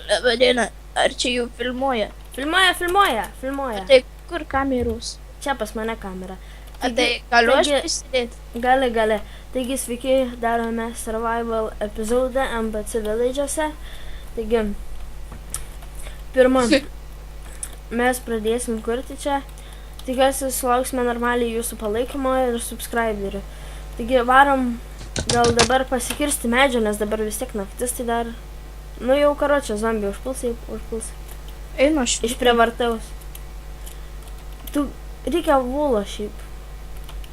Labadiena, ar čia jau filmuoja? Filmuoja. Tai kur kameros? Čia pas mane kamera. A tai galiu aš prisidėti? Gali. Taigi sveiki, darome survival epizodą MBC village'uose. Taigi, pirma, mes pradėsim kurti čia. Tikiuosi sulauksime normaliai jūsų palaikymo ir subscriberių. Taigi varom gal dabar pasikirsti medžio, nes dabar vis tiek naktis, tai dar... Nu jau karočią, zombiai užpuls. Einu aš. Išprievartaus. Tu reikia vulo šiaip.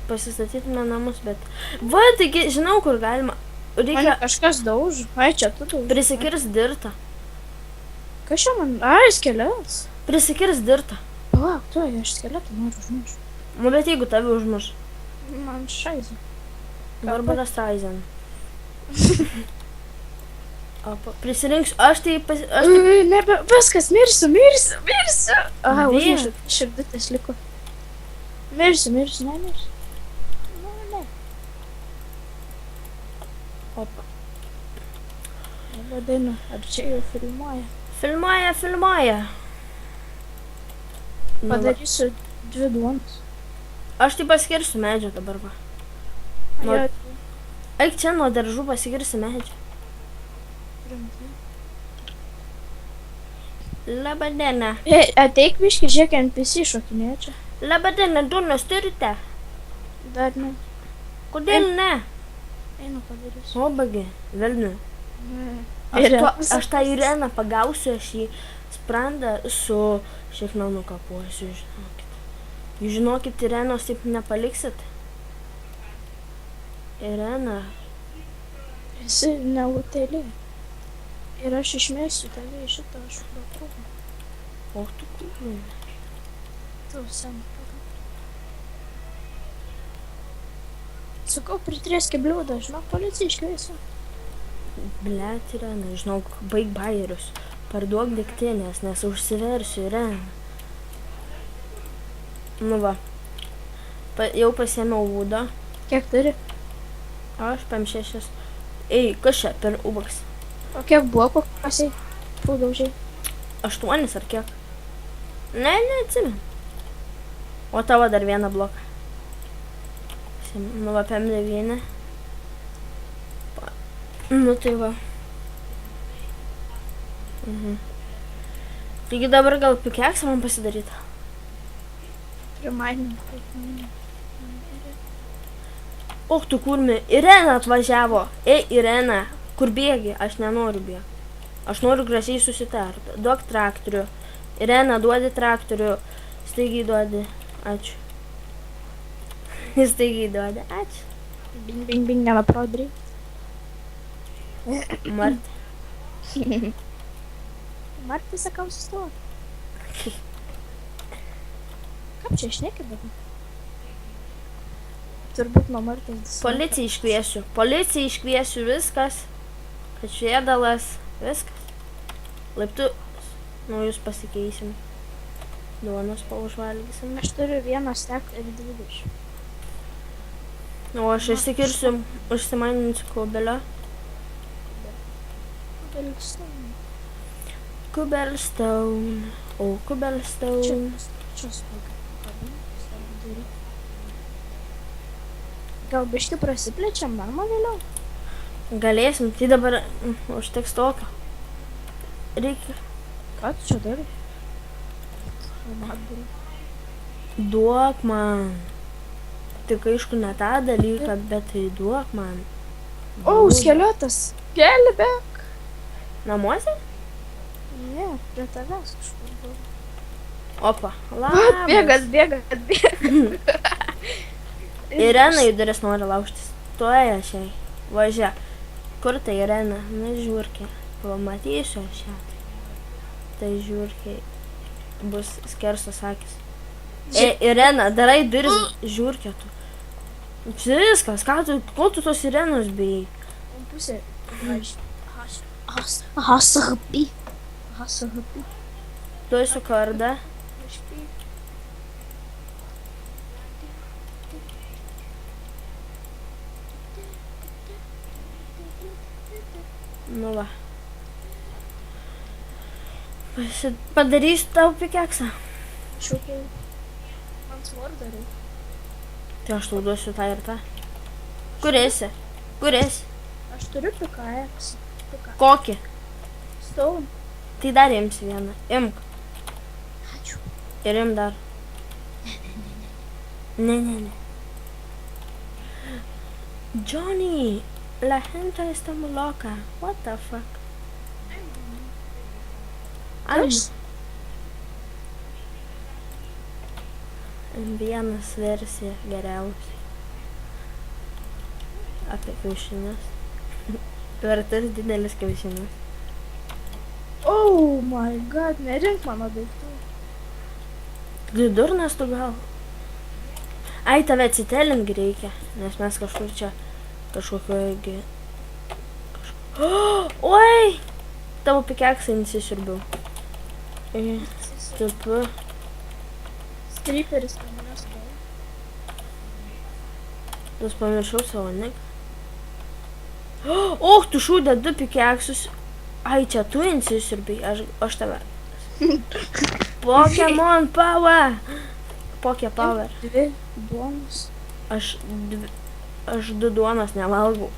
Pasistatytume namus, bet... Va, taigi, žinau, kur galima. Mane Reikia kažkas daužo. Ai, čia tu daužo. prisikirst dirtą. Kas čia man? Ai, skeletas. Prisikirst dirtą. Palauk, tu, aš skeletą noriu užmušti. Nu, bet jeigu tave užmuš. Man šaizu. Barbara Streisand. Prisirinksiu. Aš tai... Nebe, viskas, mirsiu. Aha, Bijo. užmušiu. Širdutės liko. Mirsiu, nemirsiu. Ne. Opa. Labadiena, ar čia jau filmuoja? Filmuoja. Nu, va. Padarysiu 2 duonas. Aš tai paskirsiu medžio dabar, va. Nu, Jo, eik čia nuo daržų pasikirsi medžio. rimtai. Labadiena. Ateik biškį, žiūrėk, NPC šokinėja čia. Labadiena, duonos turite? Dar ne. Kodėl ne? Einu padarysiu. O, bagi, velniu. Irenos. Aš tą Ireną pagausiu, aš jį sprandą su šiknanu kapuosiu, žinokit. Jūs žinokit, Irenos taip nepaliksit? Irena. Esi neutelė. Ir aš išmėsiu tave iš šitą šuklokrovą. O tu kūrų. Tu sen. Sakau, pritrieski bliūdą, žinok, policija iškviesiu. Blet, Irena, žinok, baig bajerius. Parduok degtinės, nes užsiversiu, Irena. Nu va. Jau pasiėmiau vūdą. Kiek turi? Aš PM6. Ei, kas čia per ubaks? O kiek blokų pasiai? Pūdaužiai. 8 ar kiek? Ne, neatsimenu. O tavo dar vieną bloką. Nu va, PM9. Nu tai va. Taigi dabar gal pikeksą man pasidaryta. Primainim. Och, tu kurmi. Irena atvažiavo. Ei, Irena. Kur bėgi? Aš nenoriu bėgti. Aš noriu gražiai susitarti. Duok traktorių. Irena, duodi traktorių. Staigiai duodi. Ačiū. Staigiai duodi. Ačiū. Bing, nenapraudri. Marta. Martai, sakau, sustok. Kaip čia šneki dabar? Turbūt nuo Martas. Policiją iškviesiu, viskas. Kačėdalas, viskas. Laiptu naujus pasikeisim. Duonos paužvalgysim. Aš turiu 1 stek ir 20. O aš išsikirsiu, užsimaininsiu kubelio. Kubelstone. O, kubelstone. Čia gal biškį prasiplečiam, daroma vėliau? Galėsim, tai dabar užteks tokio. Reikia. Ką tu čia darai? Duok man. Tik aišku, ne tą dalyką, bet tai duok man. O, skeletas! Gelbėk! Namuose? Ne, prie tavęs kažkur buvo. Opa, labas. Bėgat. Irena į duris nori laužtis. Tuoja šiai. Važia. Kur tai Irena? Na, žiūrkiai. Pamatysiu aš ją. Tai žiūrkiai. Bus skersos akis. Irena, darai duris žiūrkio tu. Viskas, ko tu tos Irenos bijai? Pusė. Hasahapi. Duosiu kardą. Nu va. Padarysiu tau pikeksą. Šiukai. Man svordą reikia. Tai aš tau duosiu tą ir tą. Kur esi? Kur esi? Aš turiu pikaksą. Kokį? Stone. Tai dar imsi vieną. Imk. Ačiū. Ir im dar. Ne. Johnny, la gente está muy loca. What the fuck? Kas? Vienas versija geriausia. Apie kiaušinius. Vertas didelis kiaušinius. Oh my god, nerink mano daiktų. Durnas tu gal? Ai, tave atsitelint reikia, nes mes kažkur čia kažkokio... Oi! Tavo pikeksą nusisiurbiau. Tupu. Striperis prie manęs stovi. Jūs pamiršau savo nik. Och, tu šūdė 2 pikeksus. Ai, čia tu nusisiurbiai, aš tave. Pokemon Power! Poke Power. 2 duonos. Aš 2 duonos nevalgau.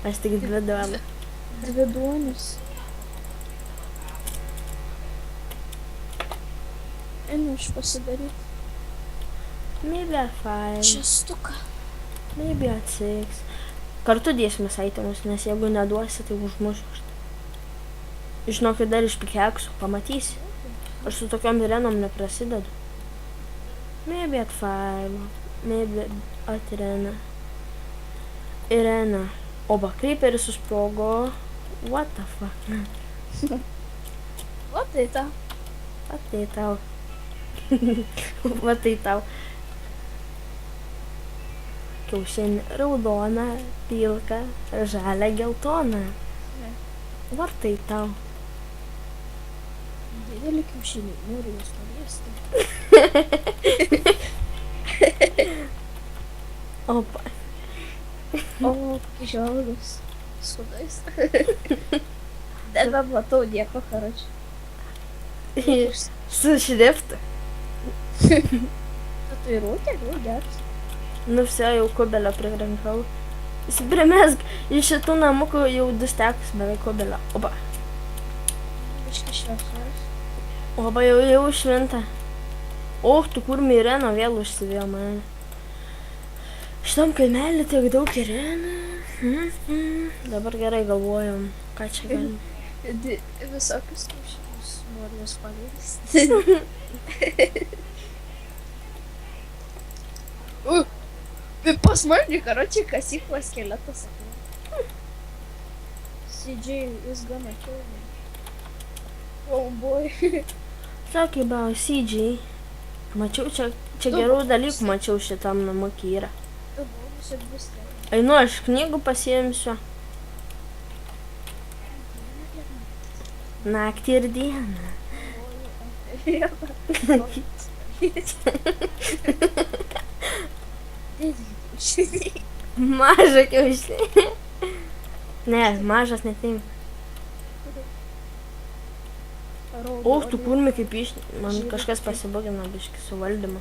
Aš tik 2 duonos. 2 duonos. Einu aš pasidaryti. Maybe I find. Čestuką. Maybe I 6. Kartu dėsimės aitemus, nes jeigu neduosi, tai užmušiu. Žinokit, dar iš pikeksų, pamatysi. Aš su tokiom irenom neprasidedu. Maybe at 5. Maybe at Irena. Oba, Creeperis susprogo. What the fuck? O tai tau. What tai tau? What tai tau? Kiaušinį raudoną, pilką, žalią, geltoną. What tai tau? Didelį kiaušinį, noriu jūs paliesti. Opa. O, kižiogas. Sudais. Nebeplatau nieko, karoči. Su šriftu. Tatuiruotė, gal geras. Nu, vse jau kubelio pririnkau. Įsiprimesk, iš šitų namukų jau 2 stekus beveik kubelio. Oba. Biškai šviesos. Oba jau švinta. Och, tu kur Irena vėl užsivėjo mane. Šitam kaimelį tiek daug Irena. Dabar gerai galvojam, ką čia galim. Visokius kiaušinius noriu jūs paliesti. Pas mane, karoči, kasyklas skeletas. CJ is gonna kill me. Oh boy. Talk about CG. Mačiau, čia gerų dalykų mačiau šitam namukį yra. Tu bonus ir bus tai. Einu, aš knygų pasiimsiu. Naktį ir dieną. Mažą kiaušinį. Ne, mažas netinka. Och, tu kurmi kaip iš... Man kažkas pasibugino biškį su valdymu.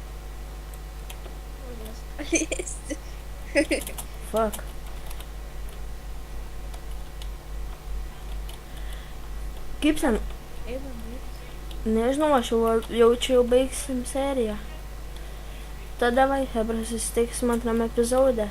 Fuck. Kaip ten? Nežinau, aš jaučiu jau baigsim seriją. Tada vai, hebra, susitiksim 2 epizode.